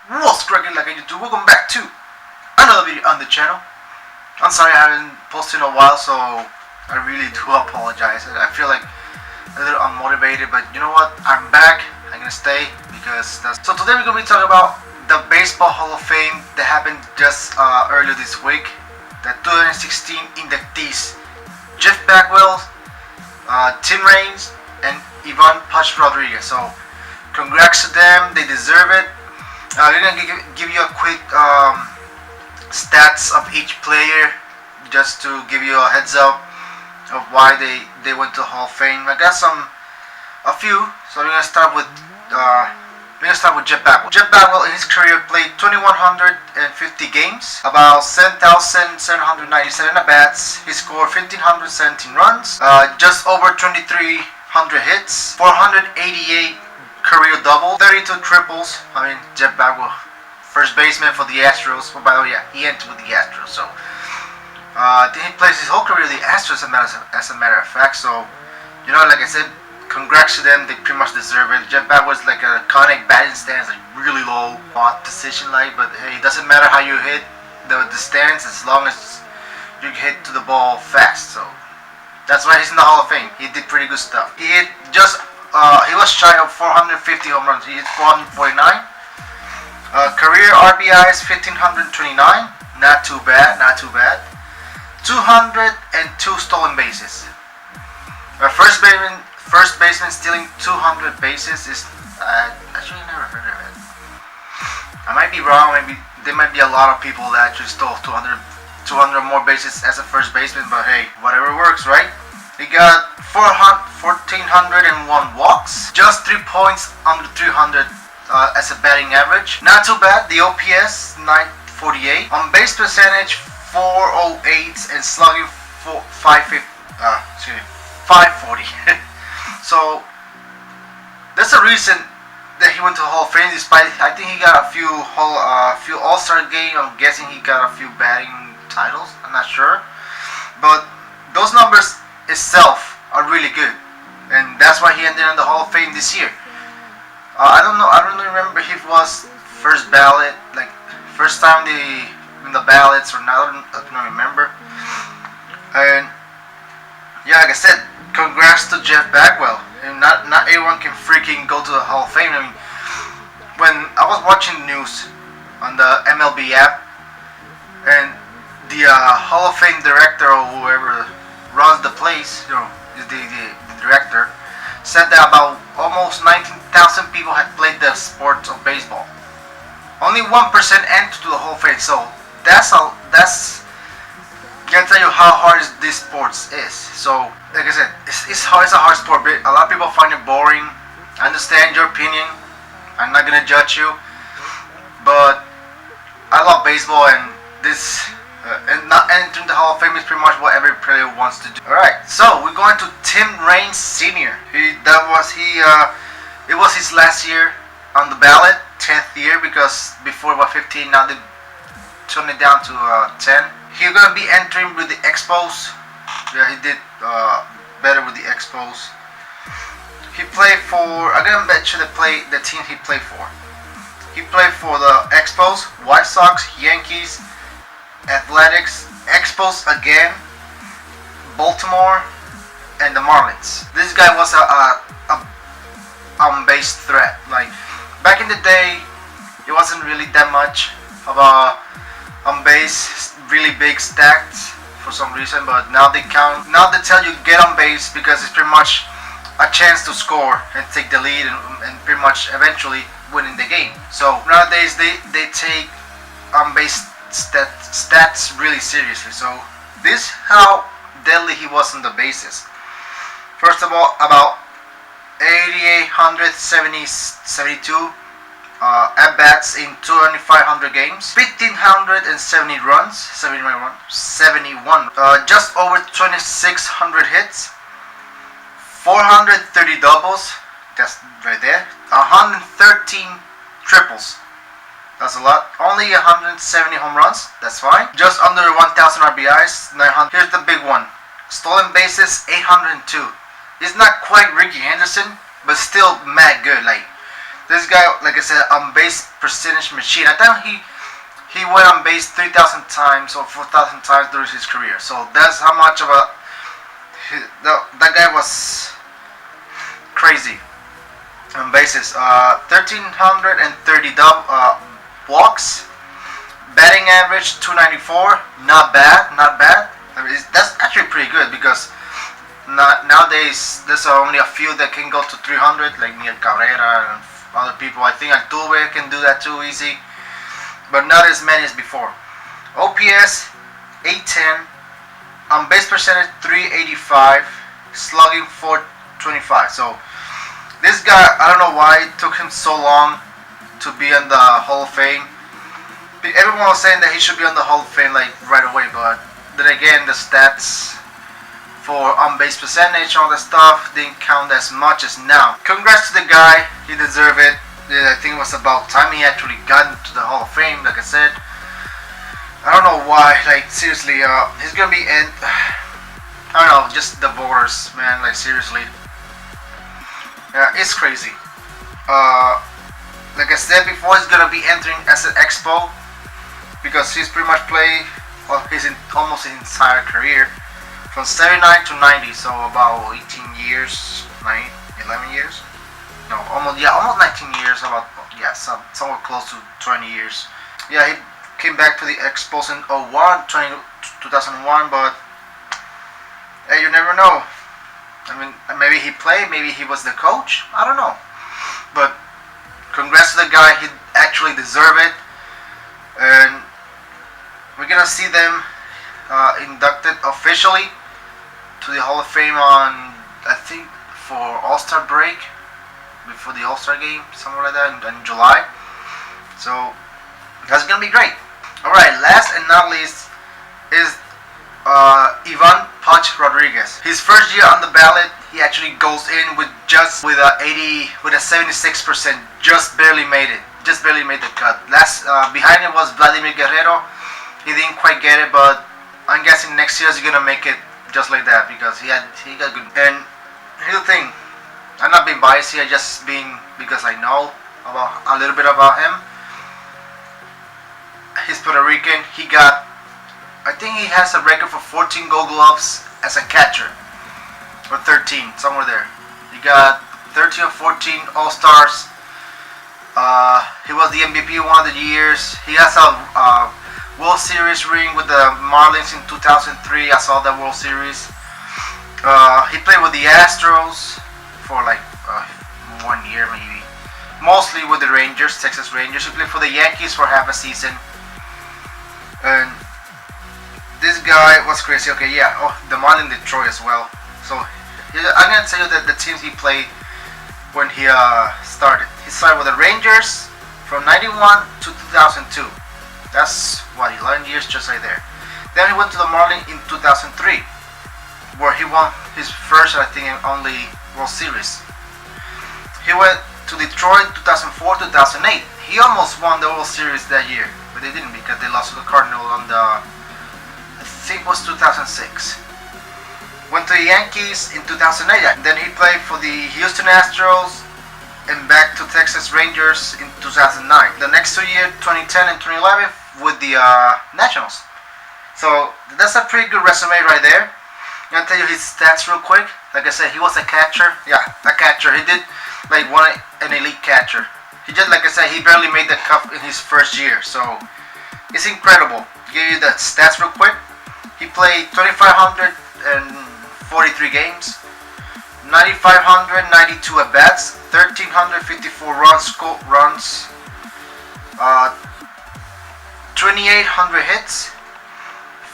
What's cracking like a YouTube? Welcome back to another video on the channel. I'm sorry I haven't posted in a while, so I really do apologize. I feel like a little unmotivated, but you know what? I'm back. I'm gonna stay because that's... So today we're gonna be talking about the Baseball Hall of Fame that happened just earlier this week. The 2016 inductees: Jeff Bagwell, Tim Raines, and Ivan Pudge Rodriguez. So congrats to them, they deserve it. We're gonna give you a quick stats of each player, just to give you a heads up of why they went to the Hall of Fame. I got a few, so we're gonna start with Jeff Bagwell. Jeff Bagwell in his career played 2,150 games, about 7,797 at bats. He scored 1,517 runs, just over 2,300 hits, 488 career double, 32 triples. I mean, Jeff Bagwell, first baseman for the Astros. Well, by the way, yeah, he entered with the Astros, so I think he plays his whole career with the Astros as a matter of fact. So, you know, like I said, congrats to them. They pretty much deserve it. Jeff Bagwell is like an iconic batting stance, like really low, odd position, like. But hey, it doesn't matter how you hit the stance as long as you hit to the ball fast. So that's why he's in the Hall of Fame. He did pretty good stuff. He hit just he was shy of 450 home runs. He hit 449. Career RBIs 1,529. Not too bad. 202 stolen bases. First baseman stealing 200 bases is actually never heard of it. I might be wrong. Maybe there might be a lot of people that actually stole 200 more bases as a first baseman. But hey, whatever works, right? He got 1,401 walks, just 3 points under 300 as a batting average. Not too bad. The OPS 948, on base percentage 408, and slugging 540. So that's the reason that he went to the Hall of Fame. Despite, I think he got a few All-Star games. I'm guessing he got a few batting titles. I'm not sure, but those numbers itself are really good, and that's why he ended in the Hall of Fame this year. I don't remember if it was first ballot, like first time in the ballots or not. I don't remember. And yeah, like I said, congrats to Jeff Bagwell. And not everyone can freaking go to the Hall of Fame. I mean, when I was watching the news on the MLB app, and the Hall of Fame director or whoever runs the place, you know, the director, said that about almost 19,000 people had played the sport of baseball. Only 1% entered to the Hall of Fame. So that's can't tell you how hard this sport is. So like I said, it's a hard sport. But a lot of people find it boring. I understand your opinion. I'm not gonna judge you, but I love baseball, and this. And not entering the Hall of Fame is pretty much what every player wants to do. Alright, so we're going to Tim Raines Sr. It was his last year on the ballot, 10th year, because before it was 15, now they turned it down to 10. He's going to be entering with the Expos. Yeah, he did better with the Expos. He played for, I'm going to bet you the team he played for. He played for the Expos, White Sox, Yankees, Athletics, Expos again, Baltimore, and the Marlins. This guy was a on-base threat. Like back in the day, it wasn't really that much of a on-base, really big stats for some reason. But now they tell you get on base because it's pretty much a chance to score and take the lead and pretty much eventually winning the game. So nowadays they take on-base stats really seriously. So this how deadly he was on the bases. First of all, about 8,872 at bats in 2,500 games, 1,570 runs, 71, just over 2,600 hits, 430 doubles, that's right there, 113 triples. That's a lot. Only 170 home runs. That's fine. Just under 1,000 RBIs. 900. Here's the big one. Stolen bases 802. It's not quite Ricky Henderson, but still mad good. Like This guy, like I said, on base percentage machine. I thought he went on base 3,000 times or 4,000 times during his career. So that's how much of a that guy was crazy on bases. 1,330 walks. Batting average 294. Not bad. I mean, that's actually pretty good because nowadays there's only a few that can go to 300, like Miguel Cabrera and other people. I think Altuve can do that too easy, but not as many as before. OPS 810. On base percentage 385. Slugging 425. So this guy, I don't know why it took him so long to be in the Hall of Fame. Everyone was saying that he should be on the Hall of Fame like right away, but then again, the stats for on-base percentage, all that stuff didn't count as much as now. Congrats to the guy, he deserved it. I think it was about time he actually got into the Hall of Fame. Like I said, I don't know why. Like seriously, he's gonna be in. I don't know, just the voters, man. Like seriously, yeah, it's crazy. Like I said before, he's gonna be entering as an expo because he's pretty much played almost his entire career from 79 to 90, so about 18 years, 11 years. No, almost 19 years. Somewhat close to 20 years. Yeah, he came back to the Expos in 2001, but hey, you never know. I mean, maybe he played, maybe he was the coach. I don't know. But congrats to the guy. He actually deserved it, and we're gonna see them inducted officially to the Hall of Fame on, I think, for All-Star break, before the All-Star game, somewhere like that, in July. So that's gonna be great. Alright, last and not least is Ivan Pudge Rodriguez. His first year on the ballot, he actually goes in with a 76%, just barely made it. Just barely made the cut. Behind him was Vladimir Guerrero. He didn't quite get it, but I'm guessing next year he's gonna make it just like that because he got good. And here's the thing, I'm not being biased here, just being because I know about a little bit about him. He's Puerto Rican. I think he has a record for 14 Gold Gloves as a catcher, or 13, somewhere there. He got 13 or 14 All Stars. He was the MVP one of the years. He has a World Series ring with the Marlins in 2003. I saw that World Series. He played with the Astros for like 1 year maybe. Mostly with the Rangers, Texas Rangers. He played for the Yankees for half a season. And this guy was crazy. Okay, yeah. Oh, the Marlins, Detroit as well. So I'm gonna tell you that the teams he played when he started. He started with the Rangers from 91 to 2002. That's what, 11 years just right there. Then he went to the Marlins in 2003, where he won his first, I think, and only World Series. He went to Detroit 2004, 2008. He almost won the World Series that year, but they didn't because they lost to the Cardinals on the, I think it was 2006. Went to the Yankees in 2008. Then he played for the Houston Astros and back to Texas Rangers in 2009. The next 2 years, 2010 and 2011, with the Nationals. So that's a pretty good resume right there. I'm gonna tell you his stats real quick. Like I said, he was a catcher. Yeah, a catcher. He did like an elite catcher. He just, like I said, he barely made the cut in his first year. So it's incredible. Give you the stats real quick. He played 2,543 games, 9,592 at bats, 1,354 runs, 2,800 hits,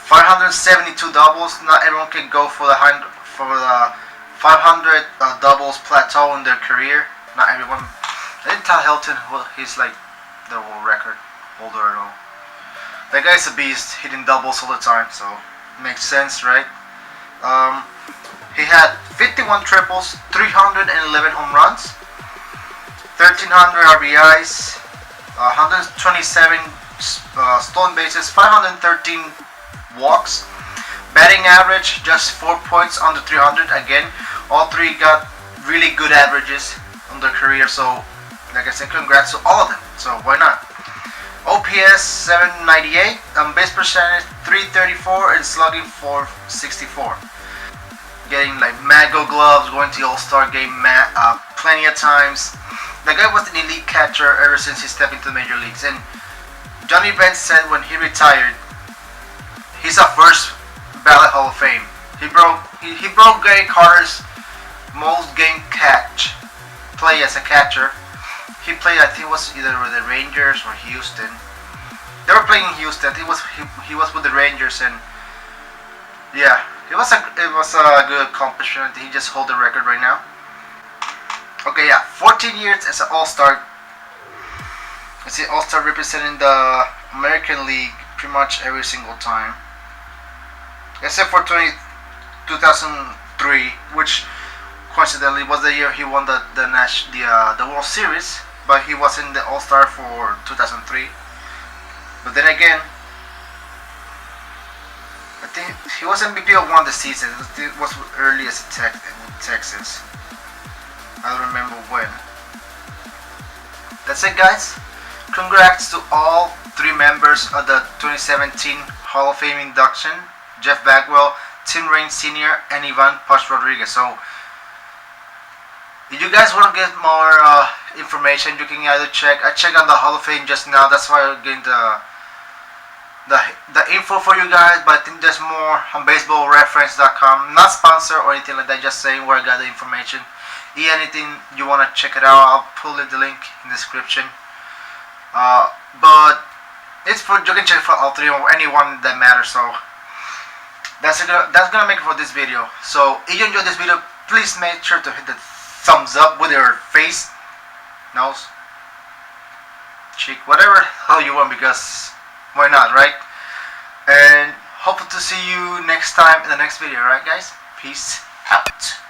572 doubles. Not everyone can go for the 500 doubles plateau in their career. Not everyone. I didn't tell Hilton he's like the world record holder at all. That guy's a beast, hitting doubles all the time, so makes sense, right? He had 51 triples, 311 home runs, 1,300 RBIs, 127 stolen bases, 513 walks. Batting average just 4 points under 300. Again, all three got really good averages on their career. So like I said, congrats to all of them. So why not? OPS 798, base percentage 334, and slugging 464. Getting like Mago gloves, going to the All-Star game plenty of times. The guy was an elite catcher ever since he stepped into the major leagues. And Johnny Bench said when he retired, he's a first ballot Hall of Fame. He broke Gary Carter's most game play as a catcher. He played, I think it was either with the Rangers or Houston. They were playing in Houston. He was with the Rangers, and yeah, it was a good accomplishment. He just hold the record right now. Okay, yeah, 14 years as an All-Star. It's the All-Star representing the American League pretty much every single time, except for 2003, which coincidentally was the year he won the World Series, but he wasn't the All-Star for 2003. But then again, I think he was MVP of one of the seasons. It was early as Texas. I don't remember when. That's it, guys. Congrats to all 3 members of the 2017 Hall of Fame induction: Jeff Bagwell, Tim Raines Sr., and Ivan Pudge Rodriguez. So if you guys want to get more information, you can either check. I checked on the Hall of Fame just now. That's why I'm getting the info for you guys. But I think there's more on BaseballReference.com. Not sponsored or anything like that. Just saying where I got the information. If anything you want to check it out, I'll pull the link in the description. But it's for, you can check for all 3 or anyone that matters. So that's gonna make it for this video. So if you enjoyed this video, please make sure to hit the thumbs up with your face, nose, cheek, whatever the hell you want, because why not, right? And hope to see you next time in the next video, alright guys? Peace out.